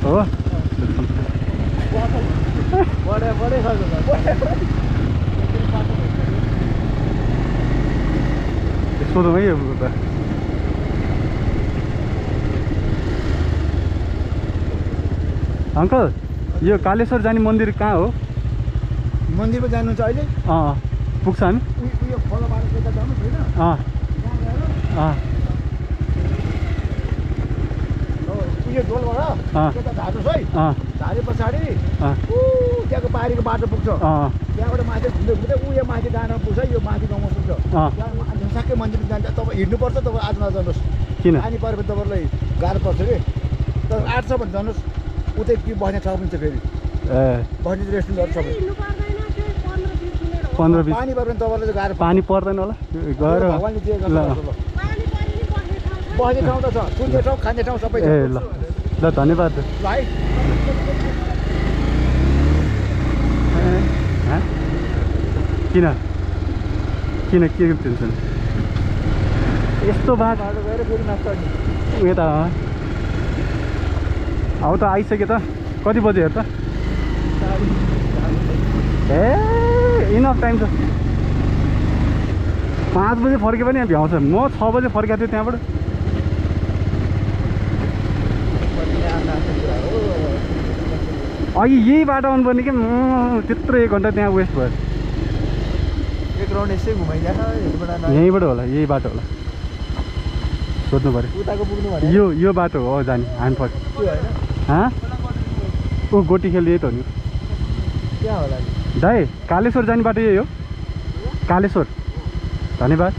हो सोधौँ है यो त अंकल यो कालेश्वर जाने मन्दिर कहाँ हो मन्दिरमा जानुहुन्छ अहिले पुग्छ हामी यो खोला बाटो त्यता जानु छैन यो डोलबाट त्यता झार्नुहोस् है झारे पछाडि त्यहाँको पारीको बाटो पुग्छ त्यहाँबाट माथि घुम्दै घुम्दै यो माथि डाँडा पुग्छ यो माथि गाउँमा पुग्छ त्यहाँ साक्कै मन्दिर जान्छ तपाईँ हिँड्नुपर्छ तपाईँ आज नजानुहोस् किन पानी परेपछि तपाईँलाई गाह्रो पर्छ कि तर 8 छ भने जानुहोस् उतै के बस्ने ठाउँ पनि छ फेरि बस्ने रेस्टुरेन्टहरू छ 15-20 पानी पऱ्यो भने तपाईँलाई गाह्रो पानी पर्दैन होला गएर भगवान्ले दिएको बस्ने ठाउँ त छ सुत्ने ठाउँ खाने ठाउँ सबै ए ल ल धन्यवाद ल है किन किन के टेन्सन यस्तो बाटो गएर फेरि नास्ता उयो त अब त आइसक्यो त कति बजे हेर त ए इनफ टाइम छ 5 बजे फर्के पनि यहाँ भ्याउँछ म 6 बजे फर्केको थिएँ त्यहाँबाट अघि यही बाटो आउनुपर्ने कि त्यत्रो 1 घन्टा त्यहाँ वेस्ट भयो एक राउन्ड यसै घुमाइदिएको यहीँबाट होला यही बाटो होला सोध्नु पऱ्यो उताको पुग्नु भने यो बाटो हो जाने हानफट ऊ गोटी खेल यही त हो नि क्या होला दाइ कालेश्वर जाने बाटो यही हो कालेश्वर धन्यवाद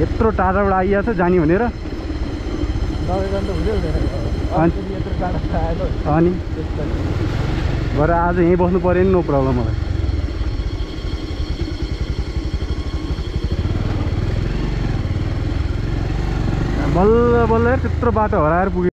यत्रो टाढाबाट आइएको छ जाने भनेर अनि गएर आज यहीँ बस्नु पऱ्यो नि नो प्रब्लम होला बल्ल बल्ल त्यत्रो बाटो हराएर पुग्यो